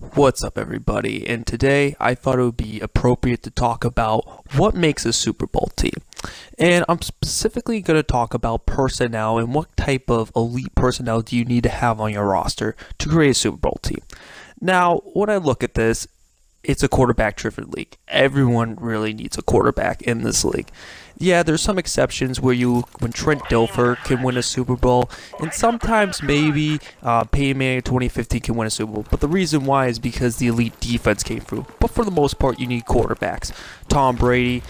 What's up, everybody? And today I thought it would be appropriate to talk about what makes a Super Bowl team. And I'm specifically going to talk about personnel and what type of elite personnel do you need to have on your roster to create a Super Bowl team. Now, when I look at this, it's a quarterback-driven league. Everyone really needs a quarterback in this league. Yeah, there's some exceptions when Trent Dilfer can win a Super Bowl, and sometimes maybe Peyton Manning in 2015 can win a Super Bowl. But the reason why is because the elite defense came through. But for the most part, you need quarterbacks. Tom Brady,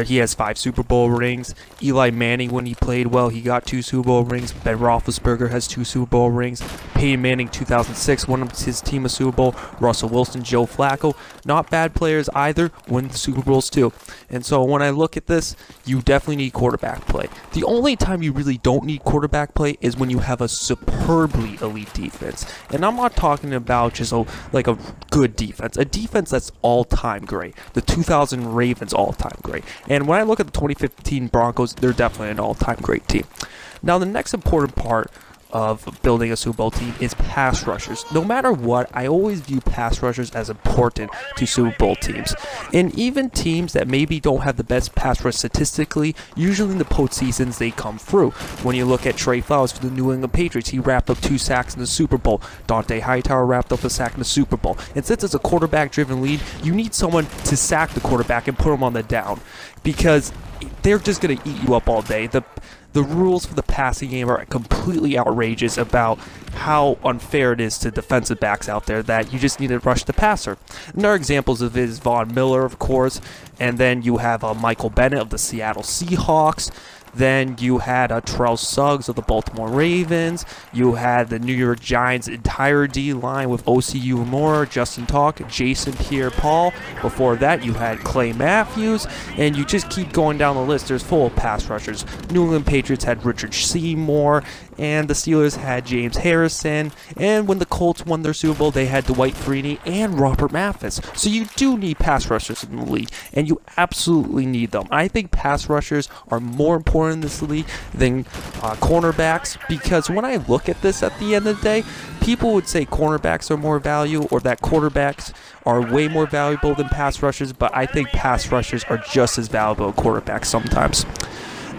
he has 5 Super Bowl rings. Eli Manning, when he played well, he got 2 Super Bowl rings. Ben Roethlisberger has 2 Super Bowl rings. Peyton Manning, 2006, won his team a Super Bowl. Russell Wilson, Joe Flacco, not bad players either, win the Super Bowls too. And so when I look at this, you definitely need quarterback play. The only time you really don't need quarterback play is when you have a superbly elite defense. And I'm not talking about just a good defense. A defense that's all-time great. The 2000 Ravens, all-time great. And when I look at the 2015 Broncos, they're definitely an all-time great team. Now, the next important part of building a Super Bowl team is pass rushers. No matter what, I always view pass rushers as important to Super Bowl teams. And even teams that maybe don't have the best pass rush statistically, usually in the postseasons they come through. When you look at Trey Flowers for the New England Patriots, he wrapped up 2 sacks in the Super Bowl. Dante Hightower wrapped up a sack in the Super Bowl. And since it's a quarterback-driven league, you need someone to sack the quarterback and put him on the down, because they're just going to eat you up all day. The rules for the passing game are completely outrageous about how unfair it is to defensive backs out there that you just need to rush the passer. And there are examples of it is Von Miller, of course, and then you have Michael Bennett of the Seattle Seahawks. Then you had Terrell Suggs of the Baltimore Ravens. You had the New York Giants' entire D-line with O.C. Uemura, Justin Tuck, Jason Pierre-Paul. Before that, you had Clay Matthews. And you just keep going down the list. There's full of pass rushers. New England Patriots had Richard Seymour. And the Steelers had James Harrison. And when the Colts won their Super Bowl, they had Dwight Freeney and Robert Mathis. So you do need pass rushers in the league. And you absolutely need them. I think pass rushers are more important in this league than cornerbacks, because when I look at this at the end of the day, people would say cornerbacks are more value or that quarterbacks are way more valuable than pass rushers, but I think pass rushers are just as valuable as quarterbacks sometimes.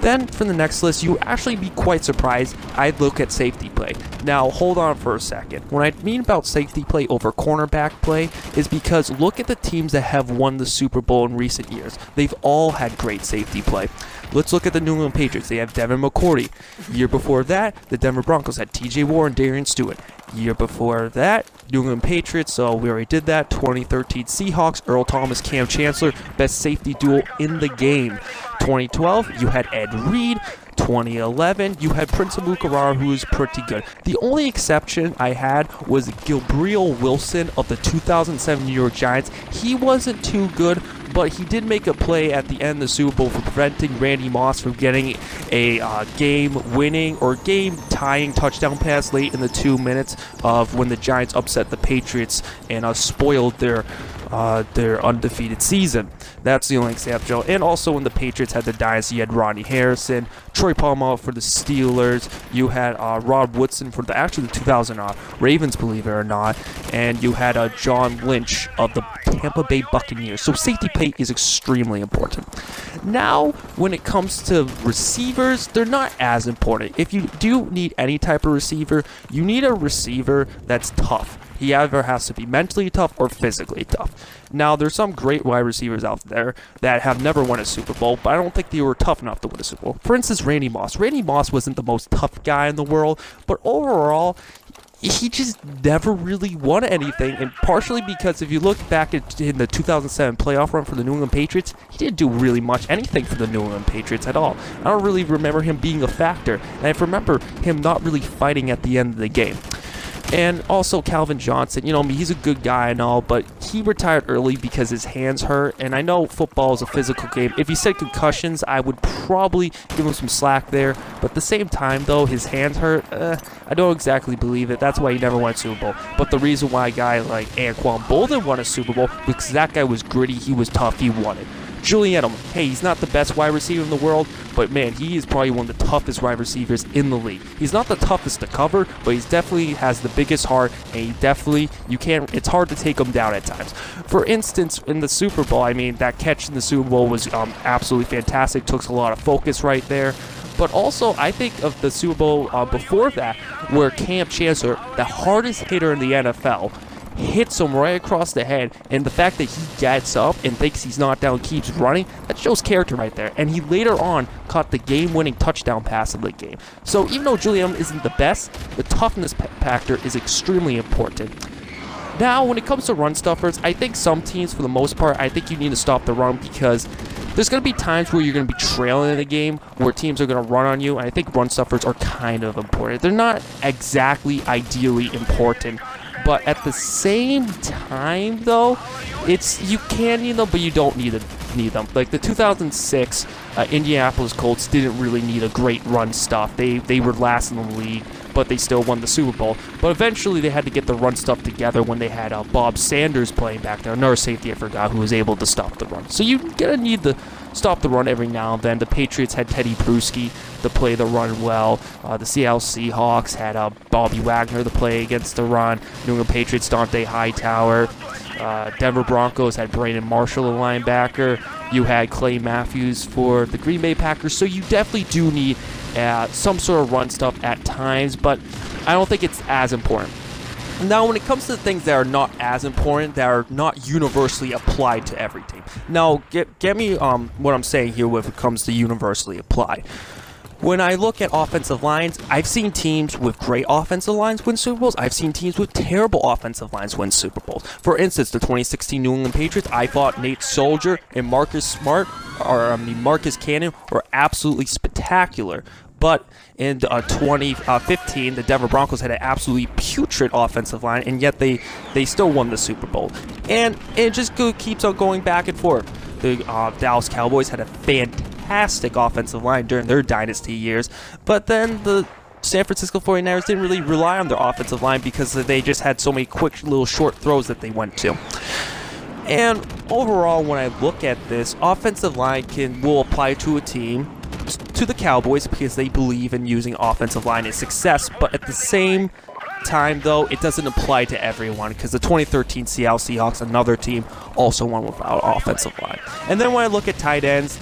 Then, for the next list, you actually be quite surprised. I'd look at safety play. Now, hold on for a second. What I mean about safety play over cornerback play is because look at the teams that have won the Super Bowl in recent years. They've all had great safety play. Let's look at the New England Patriots. They have Devin McCourty. Year before that, the Denver Broncos had T.J. Warren, Darian Stewart. Year before that, New England Patriots, so we already did that. 2013 Seahawks, Earl Thomas, Cam Chancellor, best safety duo in the game. 2012, you had Ed Reed. 2011, you had Prince Amukamara, who was pretty good. The only exception I had was Gabriel Wilson of the 2007 New York Giants. He wasn't too good, but he did make a play at the end of the Super Bowl for preventing Randy Moss from getting a game-winning or game-tying touchdown pass late in the 2 minutes of when the Giants upset the Patriots and spoiled their undefeated season. That's the only exception. And also when the Patriots had the dynasty, you had Rodney Harrison, Troy Polamalu for the Steelers, you had Rod Woodson for the 2000 Ravens, believe it or not, and you had John Lynch of the Tampa Bay Buccaneers. So safety play is extremely important. Now, when it comes to receivers, they're not as important. If you do need any type of receiver, you need a receiver that's tough. He either has to be mentally tough or physically tough. Now, there's some great wide receivers out there that have never won a Super Bowl, but I don't think they were tough enough to win a Super Bowl. For instance, Randy Moss. Randy Moss wasn't the most tough guy in the world, but overall, he just never really won anything, and partially because if you look back in the 2007 playoff run for the New England Patriots, he didn't do really much anything for the New England Patriots at all. I don't really remember him being a factor, and I remember him not really fighting at the end of the game. And also Calvin Johnson, he's a good guy and all, but he retired early because his hands hurt. And I know football is a physical game. If he said concussions, I would probably give him some slack there. But at the same time, though, his hands hurt. I don't exactly believe it. That's why he never won a Super Bowl. But the reason why a guy like Anquan Bolden won a Super Bowl, because that guy was gritty, he was tough, he won it. Julian Edelman, hey, he's not the best wide receiver in the world, but man, he is probably one of the toughest wide receivers in the league. He's not the toughest to cover, but he's definitely has the biggest heart, and he definitely, it's hard to take him down at times. For instance, in the Super Bowl, I mean, that catch in the Super Bowl was absolutely fantastic, took a lot of focus right there. But also, I think of the Super Bowl before that, where Cam Chancellor, the hardest hitter in the NFL, hits him right across the head, and the fact that he gets up and thinks he's not down, keeps running, that shows character right there. And he later on caught the game-winning touchdown pass of the game. So even though Julian isn't the best, the toughness factor is extremely important. Now, when it comes to run stuffers, I think some teams, for the most part, I think you need to stop the run, because there's going to be times where you're going to be trailing in a game where teams are going to run on you, and I think run stuffers are kind of important. They're not exactly ideally important, but at the same time, though, you can need them, but you don't need them. Like the 2006 Indianapolis Colts didn't really need a great run stuff. They were last in the league, but they still won the Super Bowl. But eventually they had to get the run stuff together when they had Bob Sanders playing back there, another safety I forgot, who was able to stop the run. So you're going to need to stop the run every now and then. The Patriots had Teddy Bruschi to play the run well. The Seattle Seahawks had Bobby Wagner to play against the run. New England Patriots, Dante Hightower. Denver Broncos had Brandon Marshall, a linebacker. You had Clay Matthews for the Green Bay Packers. So you definitely do need some sort of run stuff at times, but I don't think it's as important. Now, when it comes to things that are not as important, that are not universally applied to every team. Now, get me what I'm saying here when it comes to universally applied. When I look at offensive lines, I've seen teams with great offensive lines win Super Bowls. I've seen teams with terrible offensive lines win Super Bowls. For instance, the 2016 New England Patriots, I thought Nate Soldier and Marcus Cannon were absolutely spectacular. But in 2015, the Denver Broncos had an absolutely putrid offensive line, and yet they still won the Super Bowl. And it just keeps on going back and forth. The Dallas Cowboys had a fantastic offensive line during their dynasty years, but then the San Francisco 49ers didn't really rely on their offensive line because they just had so many quick little short throws that they went to. And overall, when I look at this, offensive line will apply to a team, to the Cowboys, because they believe in using offensive line as success, but at the same time, though, it doesn't apply to everyone, because the 2013 Seattle Seahawks, another team, also won without offensive line. And then when I look at tight ends,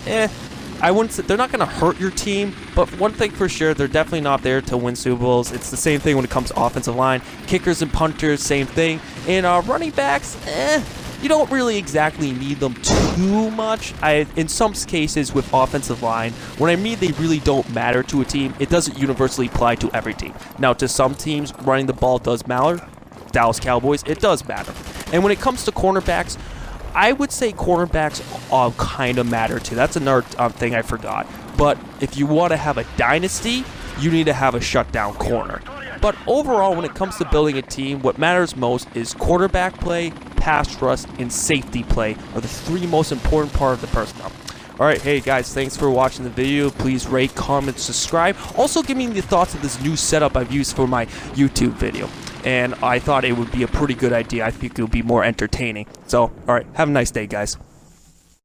I wouldn't say they're not going to hurt your team, but one thing for sure, they're definitely not there to win Super Bowls. It's the same thing when it comes to offensive line. Kickers and punters, same thing. And running backs, you don't really exactly need them too much. In some cases with offensive line, when I mean they really don't matter to a team, it doesn't universally apply to every team. Now, to some teams, running the ball does matter. Dallas Cowboys, it does matter. And when it comes to cornerbacks, I would say cornerbacks kind of matter too. That's another thing I forgot. But if you want to have a dynasty, you need to have a shutdown corner. But overall, when it comes to building a team, what matters most is quarterback play, pass rush, and safety play are the three most important part of the personnel. Alright, hey guys, thanks for watching the video. Please rate, comment, subscribe. Also, give me the thoughts of this new setup I've used for my YouTube video. And I thought it would be a pretty good idea. I think it would be more entertaining. So, alright, have a nice day, guys.